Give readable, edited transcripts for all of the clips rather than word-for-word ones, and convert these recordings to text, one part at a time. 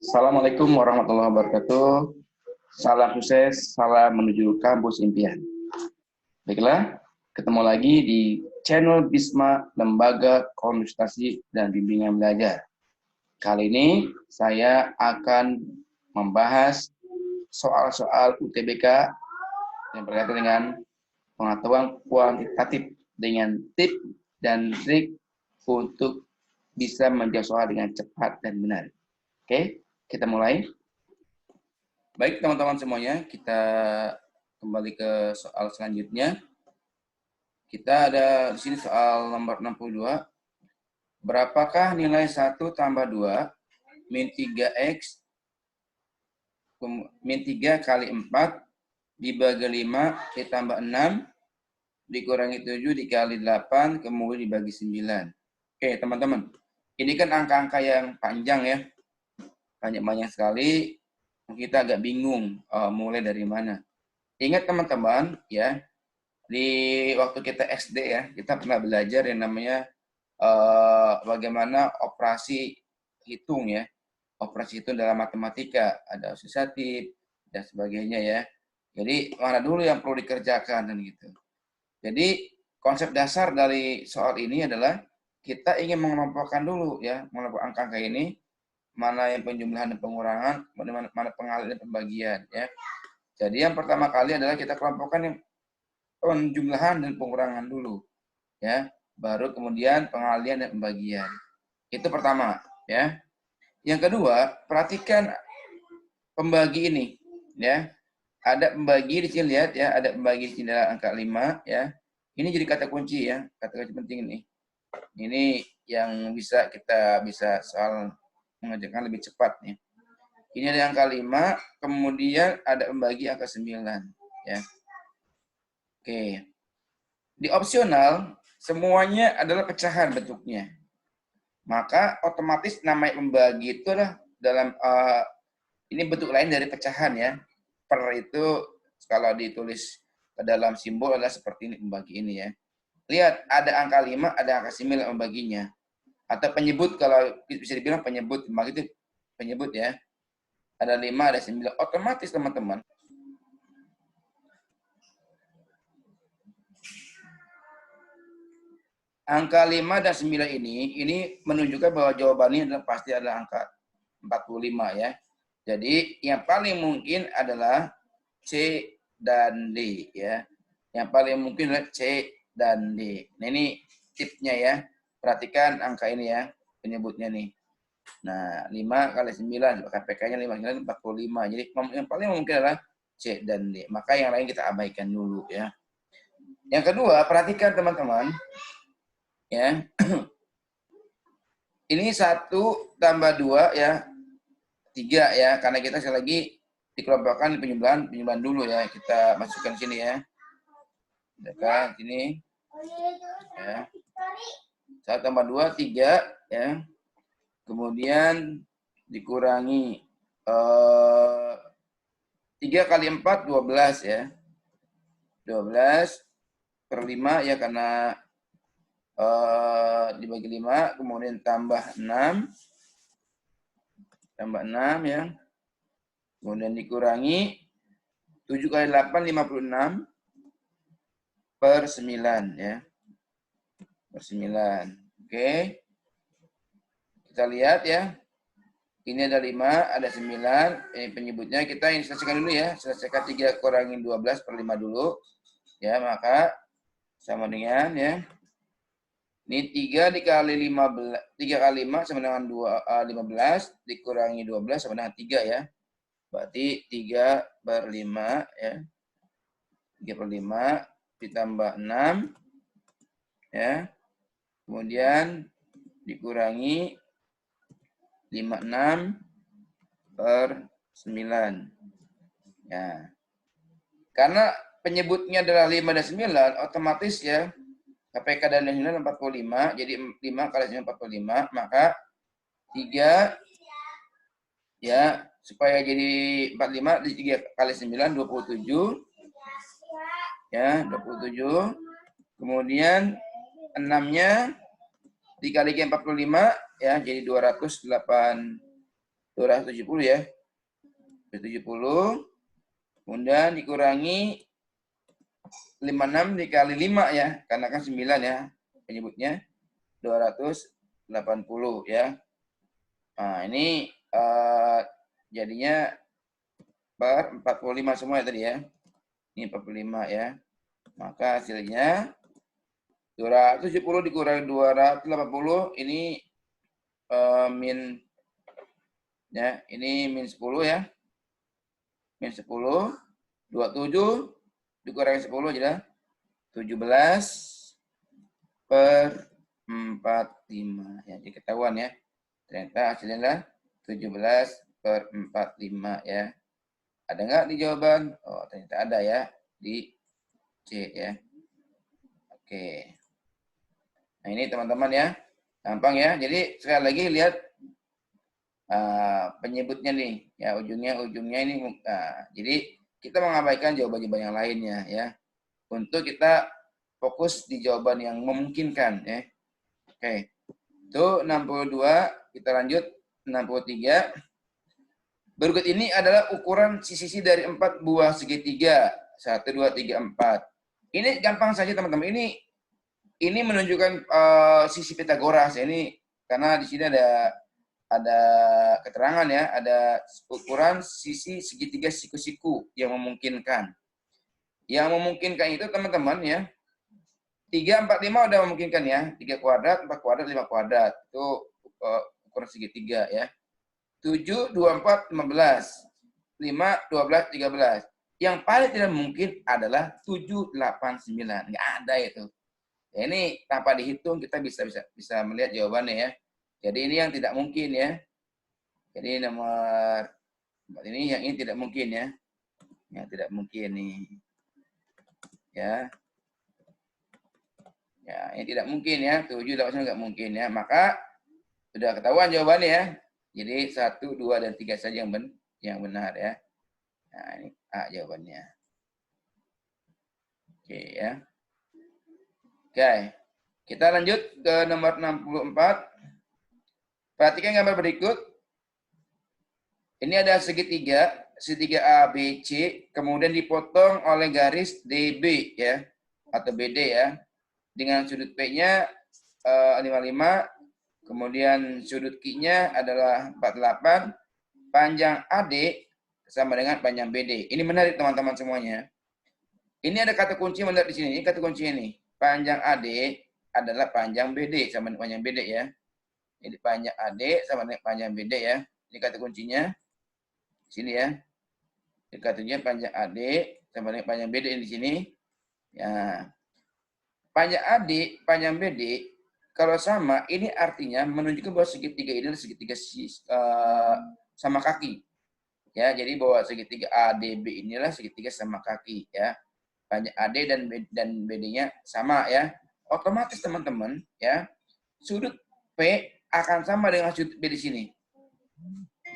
Assalamualaikum warahmatullahi wabarakatuh. Salam sukses, salam menuju kampus impian. Baiklah, ketemu lagi di channel Bisma Lembaga Konsultasi dan Bimbingan Belajar. Kali ini saya akan membahas soal-soal UTBK yang berkaitan dengan pengetahuan kuantitatif dengan tips dan trik untuk bisa menjawab soal dengan cepat dan benar. Oke, kita mulai. Baik teman-teman semuanya, kita kembali ke soal selanjutnya. Kita ada di sini soal nomor 62. Berapakah nilai 1 tambah 2 min 3x min 3 kali 4 dibagi 5 ditambah 6 dikurangi 7 dikali 8 kemudian dibagi 9. Oke teman-teman, ini kan angka-angka yang panjang ya. Banyak-banyak sekali, kita agak bingung mulai dari mana. Ingat teman-teman ya, di waktu kita SD ya, kita pernah belajar yang namanya bagaimana operasi hitung ya. Operasi hitung dalam matematika, ada asosiatif dan sebagainya ya. Jadi mana dulu yang perlu dikerjakan dan gitu. Jadi konsep dasar dari soal ini adalah kita ingin mengelompokkan dulu ya, mengelompok angka-angka ini, mana yang penjumlahan dan pengurangan, mana pengalihan dan pembagian ya. Jadi yang pertama kali adalah kita kelompokkan yang penjumlahan dan pengurangan dulu ya, baru kemudian pengalihan dan pembagian. Itu pertama ya. Yang kedua, perhatikan pembagi ini ya. Ada pembagi di sini, lihat ya, ada pembagi di sini adalah angka 5 ya. Ini jadi kata kunci ya, kata kunci penting ini. Ini yang bisa kita soal mengerjakan lebih cepat nih. Ini ada angka 5, kemudian ada pembagi angka 9 ya. Oke. Di opsional semuanya adalah pecahan bentuknya. Maka otomatis namanya pembagi itu adalah dalam ini bentuk lain dari pecahan ya. Per itu kalau ditulis ke dalam simbol adalah seperti ini pembagi ini ya. Lihat ada angka 5, ada angka 9 pembaginya. Atau penyebut, kalau bisa dibilang penyebut, pembagi itu penyebut ya. Ada 5, ada 9. Otomatis teman-teman. Angka 5 dan 9 ini menunjukkan bahwa jawabannya adalah pasti adalah angka 45 ya. Jadi yang paling mungkin adalah C dan D ya. Yang paling mungkin adalah C dan D. Nah ini tipsnya ya. Perhatikan angka ini ya, penyebutnya nih. Nah, 5 kali 9, KPK-nya 5, 9, 45. Jadi yang paling mungkin adalah C dan D. Maka yang lain kita abaikan dulu ya. Yang kedua, perhatikan teman-teman. Ya. Ini 1 tambah 2 ya. 3 ya, karena kita sekali lagi dikelompokkan penjumlahan dulu ya. Kita masukkan sini ya. Dekat sini. Ya. 1 tambah 2, 3 ya. Kemudian dikurangi 3 kali 4, 12 ya. 12 per 5 ya, karena dibagi 5, kemudian tambah 6 ya, kemudian dikurangi 7 kali 8, 56 per 9 ya, per 9. Oke, kita lihat ya, ini ada 5, ada 9, ini penyebutnya. Kita ini selesaikan dulu ya, selesaikan 3 kurangi 12 per 5 dulu ya, maka sama dengan ya, ini 3 dikali 15, 3 kali 5 sama dengan 15, dikurangi 12 sama dengan 3 ya. Berarti 3 per 5 ya. 3 per 5 ditambah 6 ya. Kemudian dikurangi 56 per 9. Ya. Karena penyebutnya adalah 5 dan 9, otomatis ya, KPK dan 9 45, jadi 5 kali 9 45, maka 3 ya, supaya jadi 45, 3 kali 9 27 ya, 27. Kemudian 6-nya dikali 45 ya, jadi 280 270 ya. 270. Kemudian dikurangi 56 dikali 5 ya. Karena kan 9 ya penyebutnya. 280 ya. Nah, ini jadinya per 45 semua ya tadi ya. Ini 45 ya. Maka hasilnya 270 dikurangi 280 ini min ya, ini min 10 ya. Min 10 27 dikurangi 10 jadi 17 per 45 ya. Jadi ketahuan ya. Ternyata hasilnya adalah 17 per 45 ya. Ada nggak di jawaban? Oh, ternyata ada ya di C ya. Oke. Nah, ini teman-teman ya. Gampang ya. Jadi sekali lagi lihat penyebutnya nih. Ya, ujungnya ini. Jadi kita mengabaikan jawaban-jawaban yang lainnya ya. Untuk kita fokus di jawaban yang memungkinkan ya. Oke. Itu 62, kita lanjut 63. Berikut ini adalah ukuran sisi dari 4 buah segitiga. 1, 2, 3, 4. Ini gampang saja teman-teman. Ini menunjukkan sisi Pitagoras. Ini karena di sini ada keterangan ya, ada ukuran sisi segitiga siku-siku yang memungkinkan. Yang memungkinkan itu teman-teman ya. 3, 4, 5 udah memungkinkan ya. 3 kuadrat, 4 kuadrat, 5 kuadrat. Itu ukuran segitiga ya. 7, 24, 15. 5, 12, 13. Yang paling tidak mungkin adalah 7, 8, 9. Nggak ada itu. Ya, ini tanpa dihitung kita bisa melihat jawabannya ya. Jadi ini yang tidak mungkin ya. Jadi nomor ini yang ini tidak mungkin ya. Yang tidak mungkin nih. Ya. Ya, ini tidak mungkin ya. 7, 8, 9 nggak mungkin ya. Maka sudah ketahuan jawabannya ya. Jadi 1, 2, dan 3 saja yang benar ya. Nah, ini A jawabannya. Oke ya. Oke. Kita lanjut ke nomor 64. Perhatikan gambar berikut. Ini ada segitiga ABC, kemudian dipotong oleh garis DB ya, atau BD ya. Dengan sudut P-nya 55, kemudian sudut Q-nya adalah 48, panjang AD sama dengan panjang BD. Ini menarik teman-teman semuanya. Ini ada kata kunci menarik di sini. Ini kata kuncinya nih. Panjang AD adalah panjang BD sama dengan panjang BD ya. Jadi panjang AD sama dengan panjang BD ya. Ini kata kuncinya. Sini ya. Ini katanya panjang AD sama dengan panjang BD di sini. Ya. Panjang AD, panjang BD kalau sama, ini artinya menunjukkan bahwa segitiga ini adalah segitiga sama kaki. Ya, jadi bahwa segitiga ADB inilah segitiga sama kaki ya. Panjang AD dan BD-nya sama ya. Otomatis teman-teman ya, sudut P akan sama dengan sudut B di sini.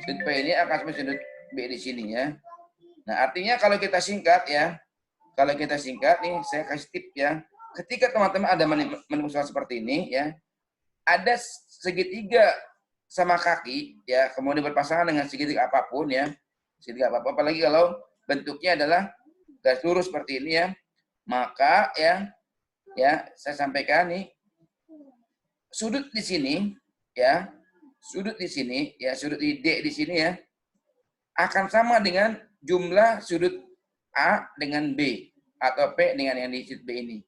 Sudut P ini akan sama sudut B di sini ya. Nah, artinya kalau kita singkat ya, nih saya kasih tip ya. Ketika teman-teman ada menemukan seperti ini ya, ada segitiga sama kaki ya, kemudian berpasangan dengan segitiga apapun ya, segitiga apapun, apalagi kalau bentuknya adalah garis lurus seperti ini ya, maka ya saya sampaikan nih, sudut di sini ya, sudut di sini ya, sudut D di sini ya, akan sama dengan jumlah sudut A dengan B atau P dengan yang di sudut B ini.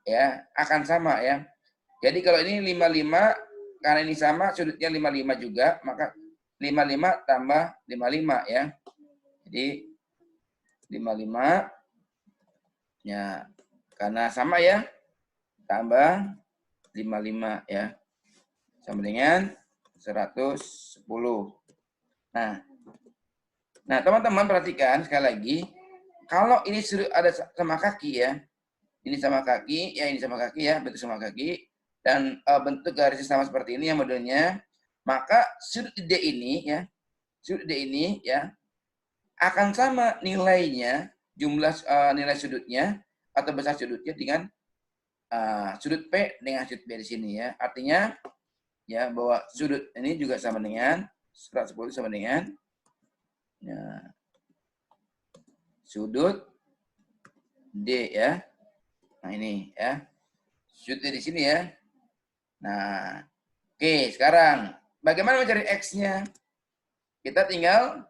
Ya, akan sama ya. Jadi kalau ini 55, karena ini sama sudutnya 55 juga, maka 55 tambah 55 ya. Jadi 55 ya, karena sama ya, tambah 55 ya. Sama dengan 110. Nah, teman-teman perhatikan sekali lagi, kalau ini sudut ada sama kaki ya, ini sama kaki, ya ini sama kaki ya, bentuk sama kaki, dan bentuk garisnya sama seperti ini ya modelnya, maka sudut D ini ya akan sama nilainya, jumlah nilai sudutnya atau besar sudutnya dengan sudut P dengan sudut B di sini ya. Artinya ya bahwa sudut ini juga sama dengan 110 sama dengan ya, sudut D ya. Nah ini ya. Sudut di sini ya. Nah, oke, sekarang bagaimana mencari X-nya? Kita tinggal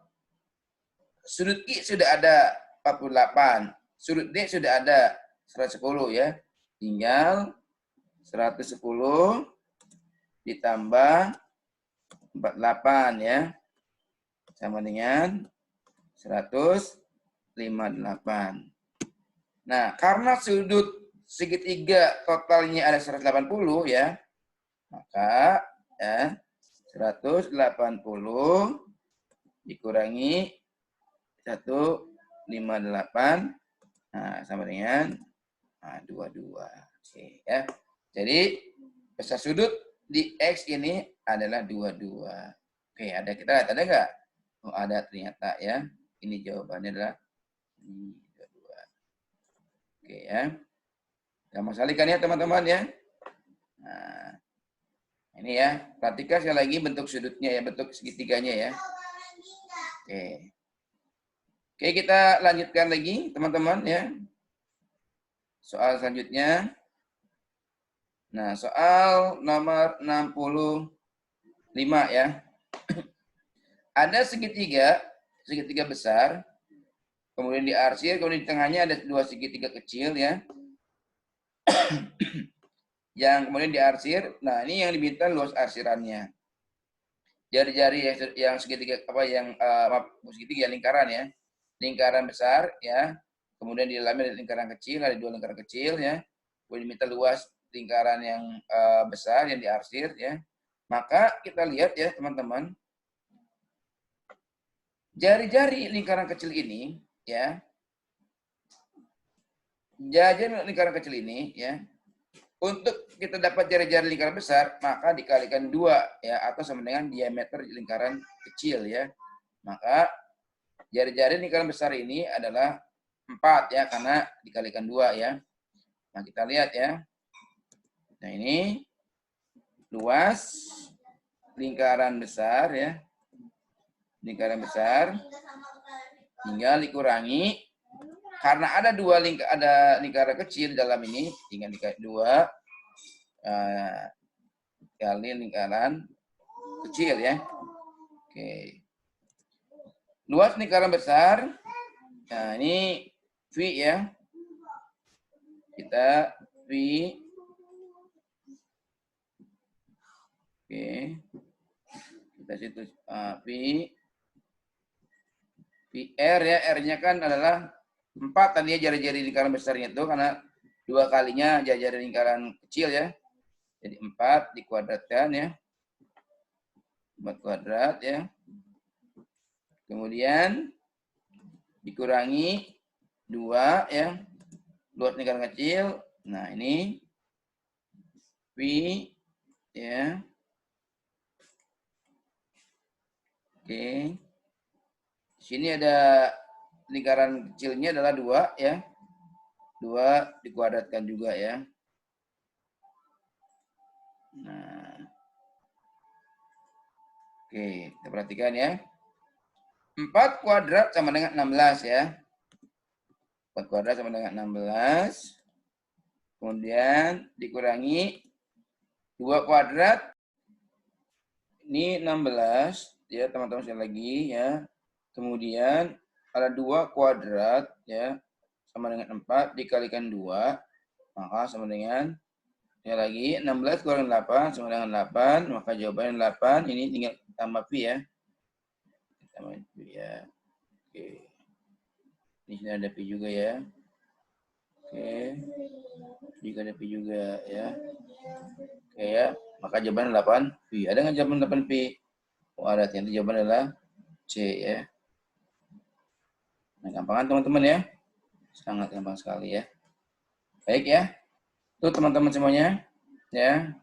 sudut I sudah ada 48, sudut D sudah ada 110 ya. Tinggal 110 ditambah 48 ya. Sama dengan 158. Nah, karena sudut segitiga totalnya ada 180 ya, maka ya 180 dikurangi 158, nah sama dengan 22. Oke ya. Jadi besar sudut di X ini adalah 22. Oke, kita lihat ada nggak? Oh, ada ternyata ya. Ini jawabannya adalah 22. Oke ya. Gampang sekali kan ya teman-teman ya. Nah, ini ya. Perhatikan sekali lagi bentuk sudutnya ya, bentuk segitiganya ya. Oke. Oke, kita lanjutkan lagi teman-teman ya. Soal selanjutnya. Nah, soal nomor 65 ya. Ada segitiga besar, kemudian diarsir, kemudian di tengahnya ada dua segitiga kecil ya. Yang kemudian diarsir, nah ini yang diminta luas arsirannya. Jari-jari yang segitiga segitiga lingkaran ya. Lingkaran besar ya. Kemudian di dalamnya ada lingkaran kecil, ada dua lingkaran kecil ya. Kemudian diminta luas lingkaran yang besar yang diarsir ya. Maka kita lihat ya teman-teman. Jari-jari lingkaran kecil ini ya. Jari-jari lingkaran kecil ini ya. Untuk kita dapat jari-jari lingkaran besar, maka dikalikan 2 ya, atau sama dengan diameter lingkaran kecil ya. Maka jari-jari lingkaran besar ini adalah 4 ya, karena dikalikan 2 ya. Nah, kita lihat ya. Nah, ini luas lingkaran besar ya. Lingkaran besar tinggal dikurangi, karena ada lingkaran kecil dalam ini, tinggal dikali 2 kali lingkaran kecil ya. Oke. Luas lingkaran besar. Nah, ini V ya. Kita V. Oke. Kita situ V. VR ya, R-nya kan adalah 4 tadi ya, jari-jari lingkaran besarnya itu, karena 2 kalinya jari-jari lingkaran kecil ya. Jadi 4 dikuadratkan ya. 4 kuadrat ya. Kemudian dikurangi 2 ya. Luas lingkaran kecil. Nah, ini V ya. Oke. Sini ada lingkaran kecilnya adalah 2 ya. 2 dikuadratkan juga ya. Nah. Oke, kita perhatikan ya. 4 kuadrat sama dengan 16 ya. 4 kuadrat sama dengan 16. Kemudian dikurangi 2 kuadrat. Ini 16 ya, teman-teman sekali lagi ya. Kemudian ada 2 kuadrat ya, sama dengan 4 dikalikan 2, maka sama dengan ya lagi 16 kurang 8 sama dengan 8, maka jawabannya 8. Ini tinggal tambah pi ya. Tambah pi ya. Oke. Di sini ada pi juga ya. Oke. Jika ada pi juga ya. Oke ya, maka jawabannya 8 pi. Ada nggak jawaban 8 pi? Oh, ada, ternyata jawabannya adalah C ya. Nah, gampang kan teman-teman ya? Sangat gampang sekali ya. Baik ya. Itu teman-teman semuanya. Ya.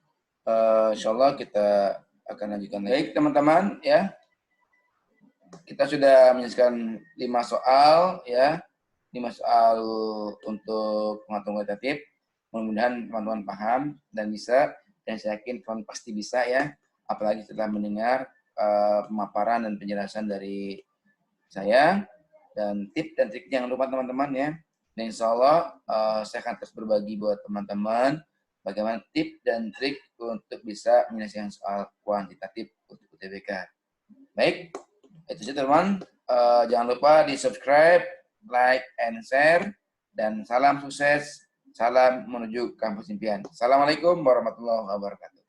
Insyaallah kita akan lanjutkan lagi. Baik teman-teman ya. Kita sudah menyelesaikan 5 soal ya. 5 soal untuk penghitungan kuantitatif. Mudah-mudahan teman-teman paham dan bisa. Dan saya yakin teman pasti bisa ya. Apalagi setelah mendengar pemaparan dan penjelasan dari saya. Dan tips dan trik jangan lupa teman-teman ya. Dan insya Allah saya akan terus berbagi buat teman-teman bagaimana tips dan trik untuk bisa menyelesaikan soal kuantitatif untuk UTBK. Baik, itu saja teman. Jangan lupa di subscribe, like, and share. Dan salam sukses, salam menuju kampus impian. Assalamualaikum warahmatullahi wabarakatuh.